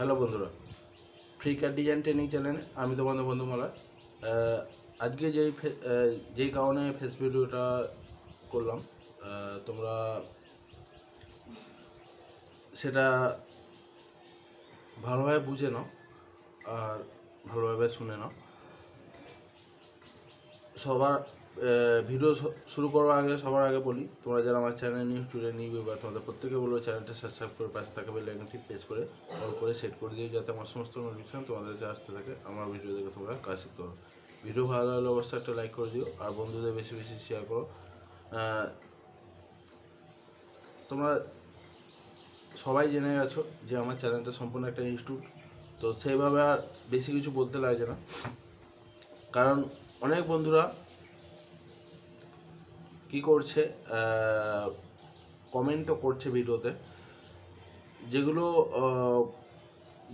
Hello বন্ধুরা, free কার design training চ্যানেলে আমি তোমাদের বন্ধু মলয়। আজকে যেই কারণে ফেস ভিডিওটা করলাম, তোমরা সেটা ভালোভাবে বুঝে নাও আর ভালোভাবে শুনে নাও। সবার ভিডিও শুরু করার আগে সবার আগে বলি, তোমরা যারা আমার channel new student new viewer, তোমাদের প্রত্যেকে বলবো চ্যানেলটা সাবস্ক্রাইব করে পাশে থাকা বেল আইকনটি প্রেস করে অল করে সেট করে দিও, যাতে আমার সমস্ত নোটিফিকেশন তোমাদের কাছে আসতে থাকে। আমার ভিডিও দেখে তোমরা কাজ শিখতে পারো। ভিডিও ভালো লাগলে অবশ্যই একটা লাইক করে দিও আর বন্ধুদের বেশি বেশি শেয়ার করো। তোমরা সবাই জেনে গেছো যে আমার চ্যানেলটা সম্পূর্ণ একটা ইনস্টিটিউট, তো সেইভাবে আর বেশি কিছু বলতে লাগে না, কারণ অনেক বন্ধুরা কি করছে, কমেন্ট তো করছে ভিডিওতে, যেগুলো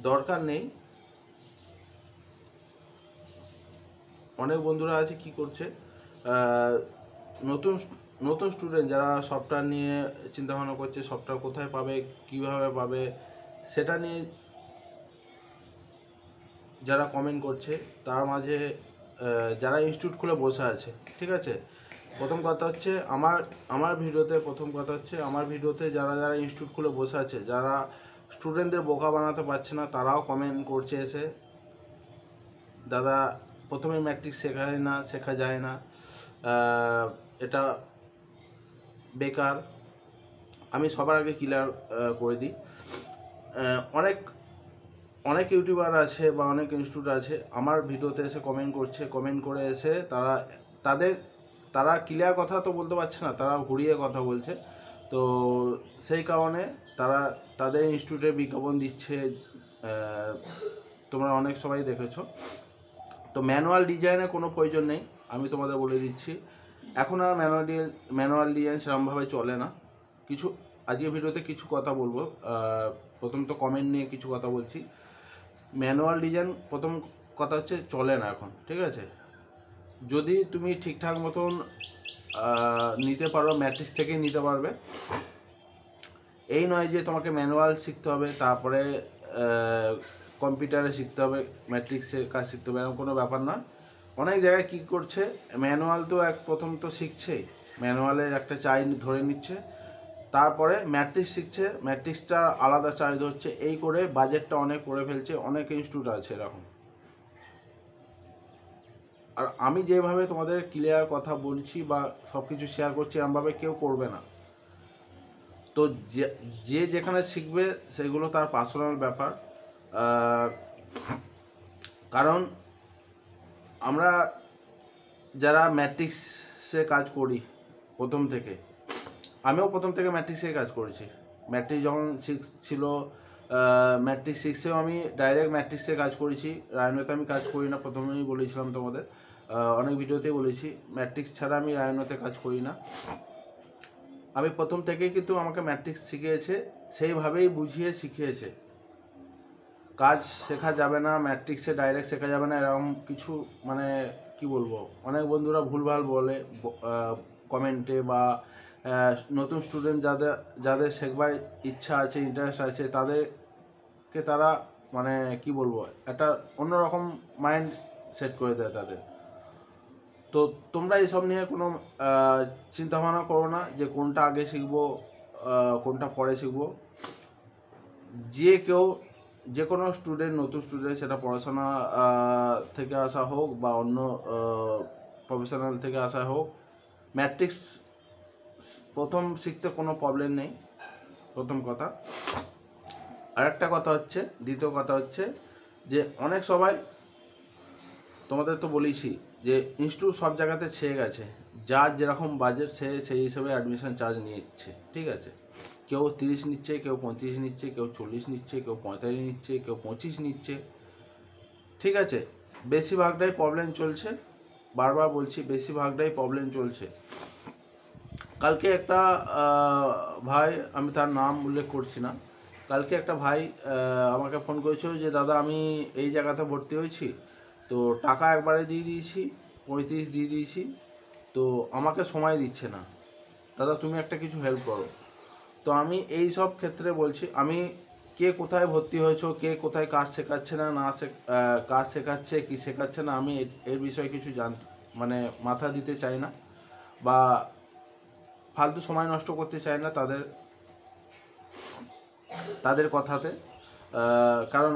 দরকার নেই। অনেক বন্ধুরা আছে কি করছে, নতুন নতুন স্টুডেন্ট যারা সফটওয়্যার নিয়ে চিন্তাভাবনা করছে, সফটওয়্যার কোথায় পাবে, কীভাবে পাবে, সেটা নিয়ে যারা কমেন্ট করছে, তার মাঝে যারা ইনস্টিটিউট খুলে বসে আছে, ঠিক আছে। প্রথম কথা হচ্ছে আমার ভিডিওতে যারা যারা ইনস্টিটিউট খুলে বসে আছে, যারা স্টুডেন্টদের বোকা বানাতে পারছে না, তারাও কমেন্ট করছে এসে, দাদা প্রথমে ম্যাট্রিক্স শেখা যায় না, এটা বেকার। আমি সবার আগে ক্লিয়ার করে দিই, অনেক ইউটিউবার আছে বা অনেক ইনস্টিটিউট আছে আমার ভিডিওতে এসে কমেন্ট করে এসে তারা ক্লিয়ার কথা তো বলতে পারছে না, তারা ঘুরিয়ে কথা বলছে। তো সেই কারণে তারা তাদের ইনস্টিটিউটে বিজ্ঞাপন দিচ্ছে, তোমরা অনেক সবাই দেখেছো। তো ম্যানুয়াল ডিজাইনের কোনো প্রয়োজন নেই, আমি তোমাদের বলে দিচ্ছি। এখন আর ম্যানুয়াল ডিজাইন সেরকমভাবে চলে না। আজকে ভিডিওতে কিছু কথা বলবো। প্রথম তো কমেন্ট নিয়ে কিছু কথা বলছি। ম্যানুয়াল ডিজাইন প্রথম কথা হচ্ছে চলে না এখন, ঠিক আছে। যদি তুমি ঠিকঠাক মতন নিতে পারো, ম্যাট্রিক্স থেকেই নিতে পারবে। এই নয় যে তোমাকে ম্যানুয়াল শিখতে হবে তারপরে কম্পিউটারে শিখতে হবে, ম্যাট্রিক্সের কাজ শিখতে হবে, এরকম কোনো ব্যাপার না। অনেক জায়গায় কী করছে, ম্যানুয়াল তো প্রথম তো শিখছেই, ম্যানুয়ালের একটা চাই ধরে নিচ্ছে, তারপরে ম্যাট্রিক্স শিখছে, ম্যাট্রিক্সটা আলাদা চার্জ হচ্ছে, এই করে বাজেটটা অনেক করে ফেলছে। অনেক ইনস্টিটিউট আছে এরকম। আর আমি যেভাবে তোমাদের ক্লিয়ার কথা বলছি বা সব কিছু শেয়ার করছি, এরকমভাবে কেউ করবে না। তো যে যেখানে শিখবে সেগুলো তার পার্সোনাল ব্যাপার। কারণ আমরা যারা ম্যাট্রিক্সে কাজ করি আমিও প্রথম থেকে ম্যাট্রিক্সে কাজ করেছি। ম্যাট্রিক্স যখন 6 ছিল, ম্যাট্রিক্স 6এও আমি ডাইরেক্ট ম্যাট্রিক্সে কাজ করেছি, রায়নোতে আমি কাজ করি না। প্রথমেই বলেছিলাম তোমাদের, অনেক ভিডিওতেই বলেছি, ম্যাট্রিক্স ছাড়া আমি রায়নোতে কাজ করি না। আমি প্রথম থেকেই কিন্তু আমাকে ম্যাট্রিক্স শিখিয়েছে, সেইভাবেই বুঝিয়ে শিখিয়েছে। কাজ শেখা যাবে না, ম্যাট্রিক্সে ডাইরেক্ট শেখা যাবে না, এরকম কিছু মানে কি বলবো। অনেক বন্ধুরা ভুলভাল বলে কমেন্টে, বা নতুন স্টুডেন্ট যাদের শেখবার ইচ্ছা আছে, ইন্টারেস্ট আছে, তাদেরকে তারা মানে কি বলবো, একটা অন্যরকম মাইন্ড সেট করে দেয় তাদের। তো তোমরা এইসব নিয়ে কোনো চিন্তাভাবনা করো না যে কোনটা আগে শিখবো কোনটা পরে শিখবো। যে কোনো স্টুডেন্ট, নতুন স্টুডেন্ট, সেটা পড়াশোনা থেকে আসা হোক বা অন্য প্রফেশনাল থেকে আসা হোক, ম্যাট্রিক্স প্রথম শিখতে কোনো প্রবলেম নেই, প্রথম কথা। আরেকটা কথা হচ্ছে, দ্বিতীয় কথা হচ্ছে যে অনেক সবাই, তোমাদের তো বলেছি যে ইনস্টিটিউট সব জায়গাতে ছেয়ে গেছে, যার যেরকম বাজেট সেই হিসেবে অ্যাডমিশন চার্জ নিচ্ছে, ঠিক আছে। কেউ 30 নিচ্ছে, কেউ 35 নিচ্ছে, কেউ 40 নিচ্ছে, কেউ 45 নিচ্ছে, কেউ 25 নিচ্ছে, ঠিক আছে। বেশিরভাগটাই প্রবলেম চলছে, বারবার বলছি, বেশিরভাগটাই প্রবলেম চলছে। কালকে একটা ভাই, আমি তার নাম উল্লেখ করছি না, কালকে একটা ভাই আমাকে ফোন করেছিল যে দাদা আমি এই জায়গাতে ভর্তি হয়েছি, তো টাকা একবারে দিয়ে দিয়েছি, 35 দিয়ে দিয়েছি, তো আমাকে সময় দিচ্ছে না, দাদা তুমি একটা কিছু হেল্প করো। তো আমি এই সব ক্ষেত্রে বলছি, আমি কে কোথায় ভর্তি হয়েছো, কে কোথায় কাজ শেখাচ্ছে না কাজ শেখাচ্ছে কি শেখাচ্ছে না, আমি এর বিষয়ে কিছু মানে মাথা দিতে চাই না বা ফালতু সময় নষ্ট করতে চাই না তাদের কথাতে। কারণ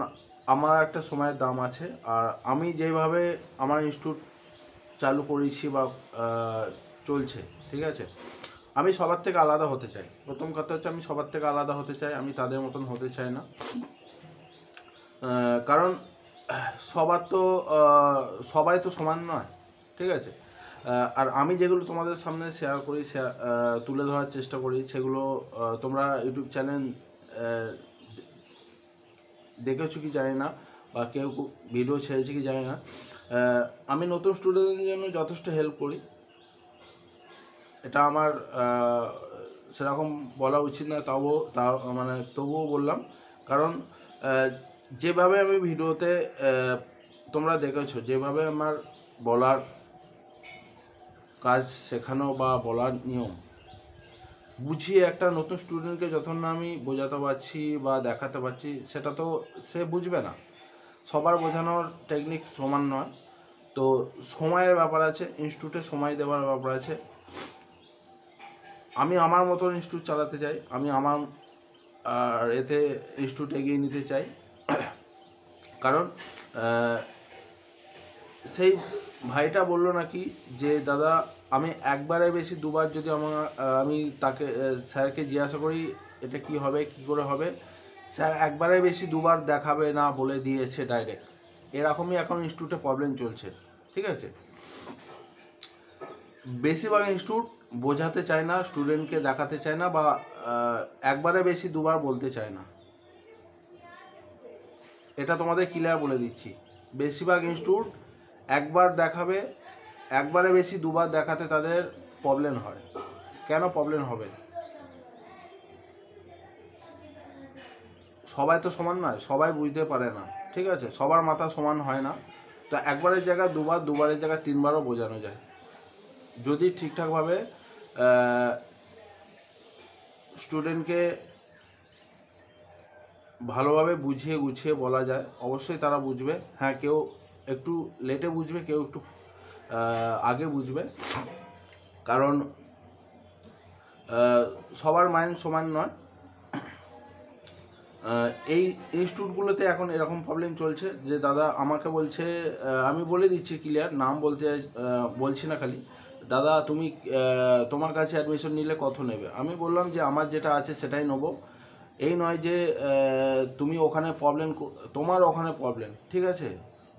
আমার একটা সময়ের দাম আছে, আর আমি যেভাবে আমার ইনস্টিটিউট চালু করেছি বা চলছে, ঠিক আছে, আমি সবার থেকে আলাদা হতে চাই। প্রথম কথা হচ্ছে আমি সবার থেকে আলাদা হতে চাই, আমি তাদের মতন হতে চাই না। কারণ সবাই তো সমান নয়, ঠিক আছে। আর আমি যেগুলো তোমাদের সামনে শেয়ার করি, তুলে ধরার চেষ্টা করি, সেগুলো তোমরা ইউটিউব চ্যানেল দেখেছো কি জানি না, বা কেউ ভিডিও ছেড়েছে কি জানি না। আমি নতুন স্টুডেন্টদের জন্য যথেষ্ট হেল্প করি, এটা আমার সেরকম বলা উচিত না, তবুও বললাম। কারণ যেভাবে আমি ভিডিওতে তোমরা দেখেছো, যেভাবে আমার বলার কাজ শেখানো বা বলার নিয়ম বুঝিয়ে একটা নতুন স্টুডেন্টকে যখন না আমি বোঝাতে পারছি বা দেখাতে পারছি, সেটা তো সে বুঝবে না। সবার বোঝানোর টেকনিক সমান নয়, তো সময়ের ব্যাপার আছে, ইনস্টিটিউটে সময় দেওয়ার ব্যাপার আছে। আমি আমার মতন ইনস্টিটিউট চালাতে চাই, আমি আমার এতে ইনস্টিটিউট এগিয়ে নিতে চাই। কারণ সেই ভাইটা বললো নাকি যে দাদা আমি একবারে বেশি দুবার যদি আমি তাকে স্যারকে জিজ্ঞাসা করি এটা কি হবে, কি করে হবে, স্যার একবারে বেশি দুবার দেখাবে না বলে দিয়েছে ডাইরেক্ট। এরকমই এখন ইনস্টিটিউটে প্রবলেম চলছে, ঠিক আছে। বেশিরভাগ ইনস্টিটিউট বোঝাতে চায় না, স্টুডেন্টকে দেখাতে চায় না, বা একবারে বেশি দুবার বলতে চায় না। এটা তোমাদের ক্লিয়ার বলে দিচ্ছি, বেশিরভাগ ইনস্টিটিউট একবার দেখাবে, একবারে বেশি দুবার দেখাতে তাদের প্রবলেম হয়। কেন প্রবলেম হবে? সবাই তো সমান নয়, সবাই বুঝতে পারে না, ঠিক আছে, সবার মাথা সমান হয় না। তো একবারের জায়গায় দুবার, দুবারের জায়গায় তিনবারও বোঝানো যায়, যদি ঠিকঠাকভাবে স্টুডেন্টকে ভালোভাবে বুঝিয়ে গুছিয়ে বলা যায়। অবশ্যই তারা বুঝবে, হ্যাঁ, কেউ একটু লেটে বুঝবে, কেউ একটু আগে বুঝবে। কারণ সবার মাইন্ড সমান নয়। এই ইনস্টিটিউটগুলোতে এখন এরকম প্রবলেম চলছে যে দাদা আমাকে বলছে, আমি বলে দিচ্ছি ক্লিয়ার, নাম বলছি না খালি, দাদা তুমি তোমার কাছে অ্যাডমিশন নিলে কত নেবে? আমি বললাম যে আমার যেটা আছে সেটাই নেবো। এই নয় যে তুমি ওখানে তোমার ওখানে প্রবলেম, ঠিক আছে,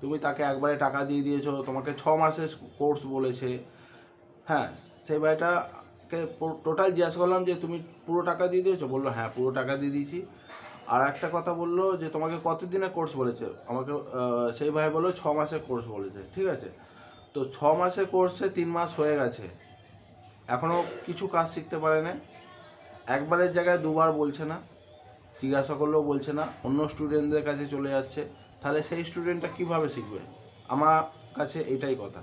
তুমি তাকে একবারে টাকা দিয়ে দিয়েছো, তোমাকে 6 মাসের কোর্স বলেছে। হ্যাঁ, সেই ভাইটাকে টোটাল জিজ্ঞাসা করলাম যে তুমি পুরো টাকা দিয়ে দিয়েছো? বললো হ্যাঁ পুরো টাকা দিয়ে দিয়েছি। আর একটা কথা বললো যে তোমাকে কত দিনের কোর্স বলেছে? আমাকে সেই ভাই বললো 6 মাসের কোর্স বলেছে, ঠিক আছে। তো 6 মাসের কোর্সে 3 মাস হয়ে গেছে, এখনও কিছু কাজ শিখতে পারে না। একবারের জায়গায় দুবার বলছে না, জিজ্ঞাসা করলেও বলছে না, অন্য স্টুডেন্টদের কাছে চলে যাচ্ছে। তাহলে সেই স্টুডেন্টটা কীভাবে শিখবে? আমার কাছে এটাই কথা।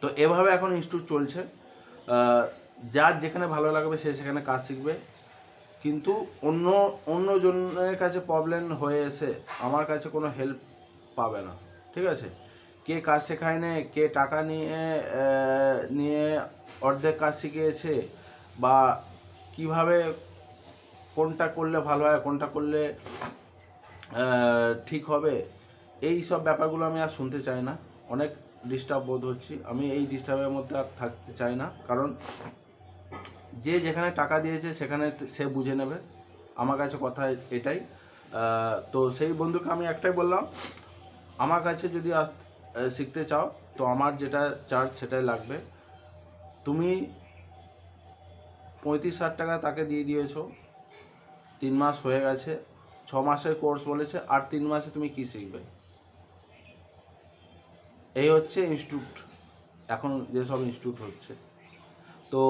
তো এভাবে এখন ইনস্টিটিউট চলছে, যার যেখানে ভালো লাগবে সে সেখানে কাজ শিখবে, কিন্তু অন্য জনের কাছে প্রবলেম হয়ে এসে আমার কাছে কোনো হেল্প পাবে না, ঠিক আছে। কে কাজ শেখায় না, কে টাকা নিয়ে অর্ধেক কাজ শিখিয়েছে, বা কিভাবে কোনটা করলে ভালো হয়, কোনটা করলে ঠিক হবে, এই সব ব্যাপারগুলো আমি আর শুনতে চাই না। অনেক ডিস্টার্ব বোধ হচ্ছি, আমি এই ডিস্টার্বের মধ্যে আর থাকতে চাই না। কারণ যে যেখানে টাকা দিয়েছে সেখানে সে বুঝে নেবে, আমার কাছে কথা এটাই। তো সেই বন্ধুকে আমি একটাই বললাম, আমার কাছে যদি শিখতে চাও তো আমার যেটা চার্জ সেটাই লাগবে। তুমি 35-60 টাকা তাকে দিয়ে দিয়েছো, 3 মাস হয়ে গেছে, 6 মাসের কোর্স বলেছে, আর 3 মাসে তুমি কি শিখবে? এই হচ্ছে ইনস্টিটিউট, এখন যেসব ইনস্টিটিউট হচ্ছে। তো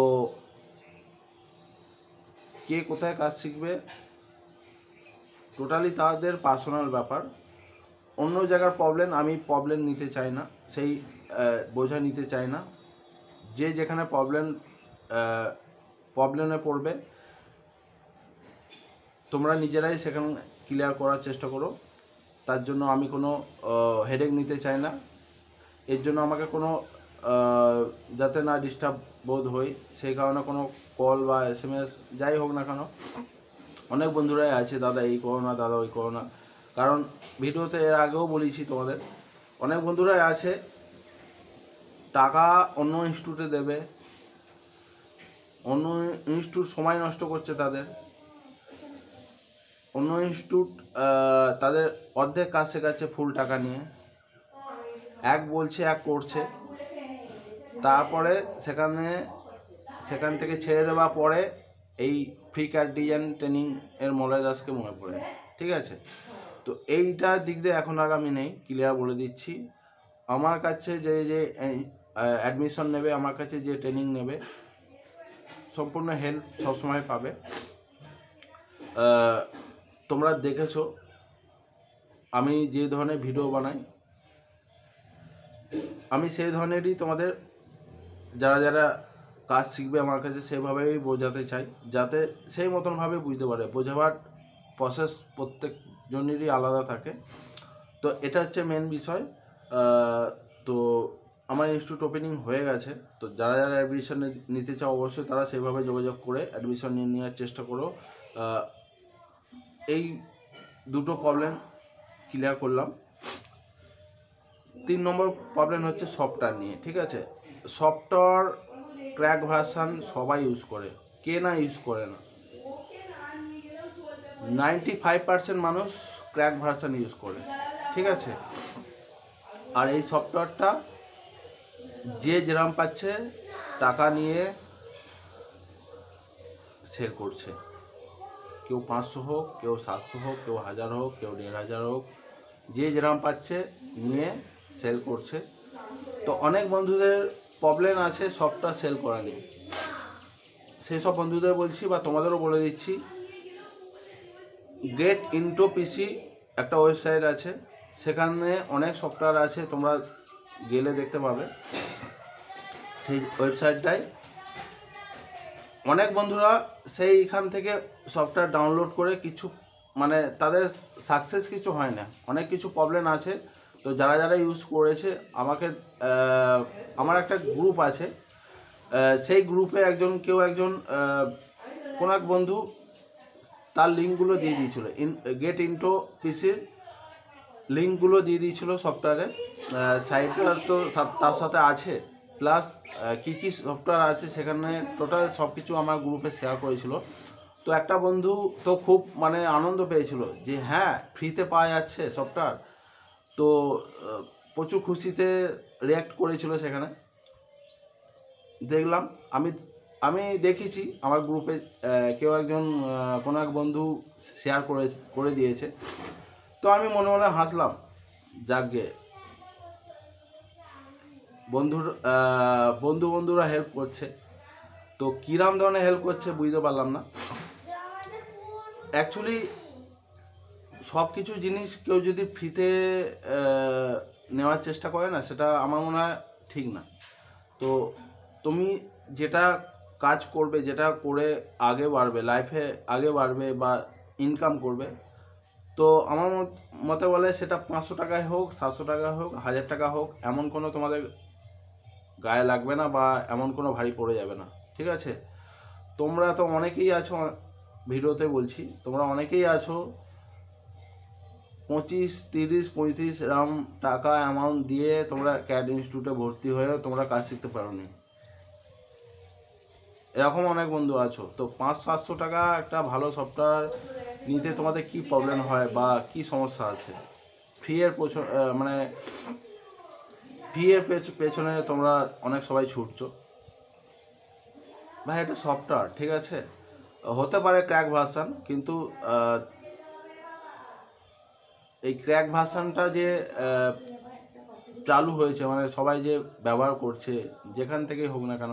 কে কোথায় কাজ শিখবে টোটালি তাদের পার্সোনাল ব্যাপার। অন্য জায়গার আমি প্রবলেম নিতে চাই না, সেই বোঝা নিতে চাই না। যে যেখানে প্রবলেমে পড়বে তোমরা নিজেরাই সেখানে ক্লিয়ার করার চেষ্টা করো। তার জন্য আমি কোনো হেডেক নিতে চাই না। এর জন্য আমাকে কোনো যাতে না ডিস্টার্ব বোধ হই, সেই কারণে কোনো কল বা SMS যাই হোক না কেন, অনেক বন্ধুরাই আছে, দাদা এই করো না, দাদা ওই করো না। কারণ ভিডিওতে এর আগেও বলেছি তোমাদের, অনেক বন্ধুরাই আছে টাকা অন্য ইনস্টিটিউটে দেবে, অন্য ইনস্টিটিউট সময় নষ্ট করছে তাদের, অন্য ইনস্টিটিউট তাদের অর্ধেক কাজ শেখাচ্ছে ফুল টাকা নিয়ে, এক বলছে এক করছে, তারপরে সেখান থেকে ছেড়ে দেওয়া পরে এই ফ্রি ক্যাট ডিজাইন ট্রেনিং এর মলয় দাসকে মনে পড়ে। ঠিক আছে, তো এইটার দিক দিয়ে এখন আর আমি নেই, ক্লিয়ার বলে দিচ্ছি। আমার কাছে যে অ্যাডমিশন নেবে, আমার কাছে যে ট্রেনিং নেবে, সম্পূর্ণ হেল্প সবসময় পাবে। তোমরা দেখেছো আমি যে ধরনের ভিডিও বানাই, আমি সেই ধরনেরই তোমাদের যারা যারা কাজ শিখবে আমার কাছে সেভাবেই বোঝাতে চাই, যাতে সেই মতনভাবে বুঝতে পারে। বোঝাবার প্রসেস প্রত্যেকজনেরই আলাদা থাকে। তো এটা হচ্ছে মেন বিষয়। তো আমার ইনস্টিটিউট ওপেনিং হয়ে গেছে, তো যারা যারা অ্যাডমিশন নিতে চাও অবশ্যই তারা সেইভাবে যোগাযোগ করে অ্যাডমিশন নিয়ে নেওয়ার চেষ্টা করো। এই দুটো প্রবলেম ক্লিয়ার করলাম। 3 নম্বর প্রবলেম হচ্ছে সফটওয়্যার নিয়ে। ঠিক আছে, সফটওয়্যার ক্র্যাক ভার্সান সবাই ইউজ করে, কে না ইউজ করে না। 95% মানুষ ক্র্যাক ভার্সান ইউজ করে। ঠিক আছে, আর এই সফটওয়্যারটা যে যেরাম পাচ্ছে টাকা নিয়ে সেল করছে। কেউ 500 হোক, কেউ 700 হোক, কেউ 1000 হোক, কেউ 1500 হোক, যে যেরাম পাচ্ছে নিয়ে সেল করছে। তো অনেক বন্ধুদের প্রবলেম আছে সফটওয়্যার সেল করা নিয়ে। সেই সব বন্ধুদের বলছি বা তোমাদেরও বলে দিচ্ছি, গেট ইনটো পিসি একটা ওয়েবসাইট আছে, সেখানে অনেক সফটওয়্যার আছে, তোমরা গেলে দেখতে পাবে। সেই ওয়েবসাইটটায় অনেক বন্ধুরা সেইখান থেকে সফটওয়্যার ডাউনলোড করে কিছু মানে তাদের সাকসেস কিছু হয় না, অনেক কিছু প্রবলেম আছে। তো যারা যারা ইউজ করেছে আমাকে আমার একটা গ্রুপ আছে, সেই গ্রুপে কেউ একজন কোনো এক বন্ধু তার লিঙ্কগুলো দিয়ে দিয়েছিল, গেট ইনটো পিসির লিঙ্কগুলো দিয়ে দিয়েছিল সফটওয়্যারে। সাইটটা তো তার সাথে আছে, প্লাস কী কী সফটওয়্যার আছে সেখানে টোটাল সব কিছু আমার গ্রুপে শেয়ার করেছিল। তো একটা বন্ধু তো খুব মানে আনন্দ পেয়েছিল যে হ্যাঁ ফ্রিতে পাওয়া যাচ্ছে সফটওয়্যার, তো প্রচুর খুশিতে রিয়্যাক্ট করেছিল। সেখানে দেখলাম, আমি দেখেছি আমার গ্রুপে কেউ একজন কোনো এক বন্ধু শেয়ার করে দিয়েছে। তো আমি মনে মনে হাসলাম, যাকগে বন্ধুরা হেল্প করছে। তো কিরাম ধরনের হেল্প করছে বুঝতে পারলাম না। অ্যাকচুয়ালি সব কিছু জিনিস কেউ যদি ফ্রিতে নেওয়ার চেষ্টা করে না, সেটা আমার মনে হয় ঠিক না। তো তুমি যেটা কাজ করবে, যেটা করে আগে বাড়বে, লাইফে আগে বাড়বে বা ইনকাম করবে, তো আমার মতে বলে সেটা 500 টাকায় হোক, 700 টাকা হোক, 1000 টাকা হোক, এমন কোনো তোমাদের গায়ে লাগবে না বা এমন কোনো ভারী পড়ে যাবে না। ঠিক আছে, তোমরা তো অনেকেই আছো, ভিডিওতে বলছি তোমরা অনেকেই আছো 25, 30, 35 এরকম টাকা অ্যামাউন্ট দিয়ে তোমরা ক্যাট ইনস্টিটিউটে ভর্তি হয়েও তোমরা কাজ শিখতে পারোনি। এরকম অনেক বন্ধু আছো। তো 500-700 টাকা একটা ভালো সফটওয়্যার নিতে তোমাদের কি প্রবলেম হয় বা কি সমস্যা আছে? ফ্রি এর পেছনে তোমরা অনেক সবাই ছুটছো। ভাই এটা সফটওয়্যার, ঠিক আছে, হতে পারে ক্র্যাক ভার্সান, কিন্তু এই ক্র্যাক ভার্সানটা যে চালু হয়েছে, মানে সবাই যে ব্যবহার করছে যেখান থেকেই হোক না কেন,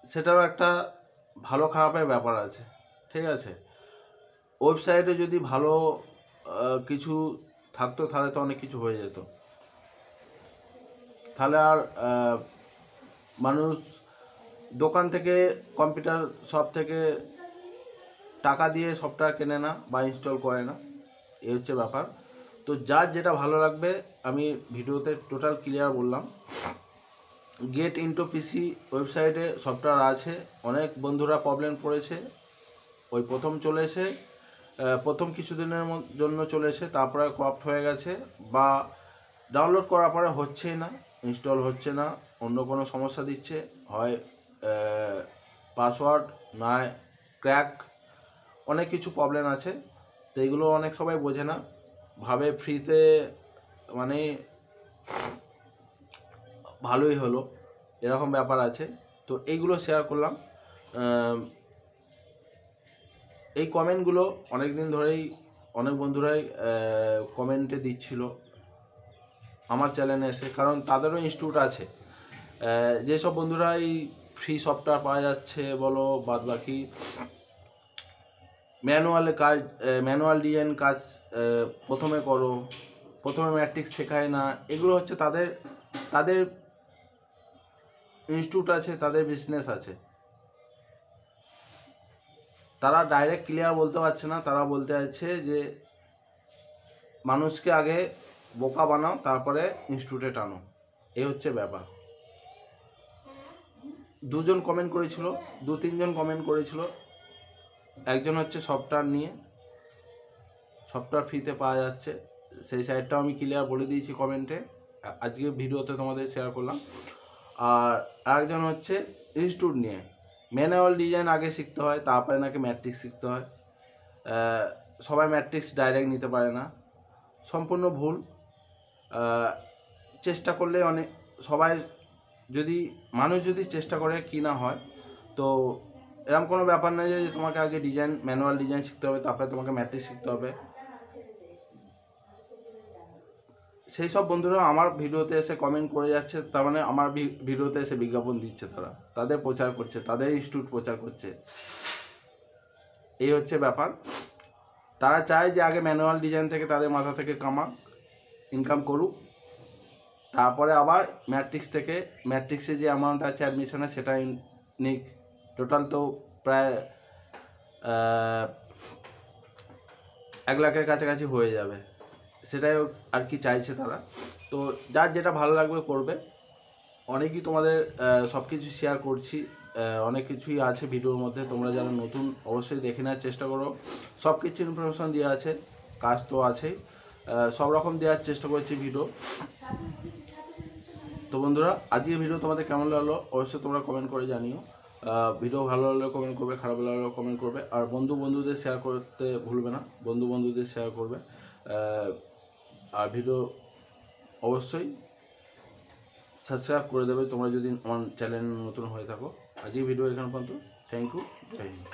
সেটারও একটা ভালো খারাপের ব্যাপার আছে। ঠিক আছে, ওয়েবসাইটে যদি ভালো কিছু থাকতো তাহলে তো অনেক কিছু হয়ে যেত, তাহলে আর মানুষ দোকান থেকে কম্পিউটার শপ থেকে টাকা দিয়ে সফটওয়্যার কেনে না বা ইনস্টল করে না, এই হচ্ছে ব্যাপার। তো যার যেটা ভালো লাগবে আমি ভিডিওতে টোটাল ক্লিয়ার বললাম। গেট ইনটু পিসি ওয়েবসাইটে সফটওয়্যার আছে, অনেক বন্ধুরা প্রবলেম পড়েছে, ওই প্রথম চলেছে, প্রথম কিছুদিনের জন্য চলেছে, তারপরে করাপ্ট হয়ে গেছে বা ডাউনলোড করার পরে হচ্ছেই না, ইনস্টল হচ্ছে না, অন্য কোনো সমস্যা দিচ্ছে, হয় পাসওয়ার্ড না ক্র্যাক, অনেক কিছু প্রবলেম আছে। তো এগুলো অনেক সবাই বোঝে না, ভাবে ফ্রিতে মানে ভালোই হলো, এরকম ব্যাপার আছে। তো এইগুলো শেয়ার করলাম। এই কমেন্টগুলো অনেক দিন ধরেই অনেক বন্ধুরাই কমেন্টে দিচ্ছিল আমার চ্যানেলে এসে, কারণ তাদেরও ইনস্টিটিউট আছে। যেসব বন্ধুরা এই ফ্রি সফটওয়্যার পাওয়া যাচ্ছে বলো, বাদ বাকি ম্যানুয়াল ডিজাইন কাজ প্রথমে করো, প্রথমে ম্যাট্রিক্স শেখায় না, এগুলো হচ্ছে তাদের ইনস্টিটিউট আছে, তাদের বিজনেস আছে। তারা ডাইরেক্ট ক্লিয়ার বলতে পারছে না, তারা বলতে চাইছে যে মানুষকে আগে বোকা বানাও, তারপরে ইনস্টিটিউটে টানো, এই হচ্ছে ব্যাপার। দুজন কমেন্ট করেছিল, 2-3 জন কমেন্ট করেছিল। একজন হচ্ছে সফটওয়্যার নিয়ে, সফটওয়্যার ফ্রিতে পাওয়া যাচ্ছে, সেই সাইটটাও আমি ক্লিয়ার বলে দিয়েছি কমেন্টে, আজকে ভিডিওতে তোমাদের শেয়ার করলাম। আর আরেকজন হচ্ছে ইনস্টিটিউট নিয়ে, ম্যানুয়াল ডিজাইন আগে শিখতে হয়, তারপরে নাকি ম্যাট্রিক্স শিখতে হয়। সবাই ম্যাট্রিক্স ডাইরেক্ট নিতে পারে না, সম্পূর্ণ ভুল। চেষ্টা করলে অনেক মানুষ যদি চেষ্টা করে কি না হয়। তো এরকম কোনো ব্যাপার নয় যে তোমাকে আগে ম্যানুয়াল ডিজাইন শিখতে হবে, তারপরে তোমাকে ম্যাট্রিক্স শিখতে হবে। সেই সব বন্ধুরা আমার ভিডিওতে এসে কমেন্ট করে যাচ্ছে, তার মানে আমার ভিডিওতে এসে বিজ্ঞাপন দিচ্ছে, তাদের প্রচার করছে, তাদের ইনস্টিটিউট প্রচার করছে, এই হচ্ছে ব্যাপার। তারা চায় যে আগে ম্যানুয়াল ডিজাইন থেকে তাদের মাথা থেকে ইনকাম করুক, তারপরে আবার ম্যাট্রিক্সে যে অ্যামাউন্ট আছে অ্যাডমিশনে সেটা নিক। টোটাল তো প্রায় 1 লাখের কাছাকাছি হয়ে যাবে, সেটাই আর কি চাইছে তারা। তো যার যেটা ভালো লাগবে করবে। অনেকই তোমাদের সব কিছু শেয়ার করছি, অনেক কিছুই আছে ভিডিওর মধ্যে, তোমরা যারা নতুন অবশ্যই দেখে নেওয়ার চেষ্টা করো। সব কিছু ইনফরমেশান দেওয়া আছে, কাজ তো আছেই, সব রকম দেওয়ার চেষ্টা করছি ভিডিও। তো বন্ধুরা, আজকের ভিডিও তোমাদের কেমন লাগলো অবশ্যই তোমরা কমেন্ট করে জানিও। ভিডিও ভালো লাগলে কমেন্ট করবে, খারাপ লাগলে কমেন্ট করবে, আর বন্ধুদের শেয়ার করতে ভুলবে না, বন্ধুদের শেয়ার করবে। আর ভিডিও অবশ্যই সাবস্ক্রাইব করে দেবে তোমরা যদি আমার চ্যানেল নতুন হয়ে থাকো। আজকের ভিডিও এখানে পর্যন্ত। থ্যাংক ইউ, জয় হিন্দ।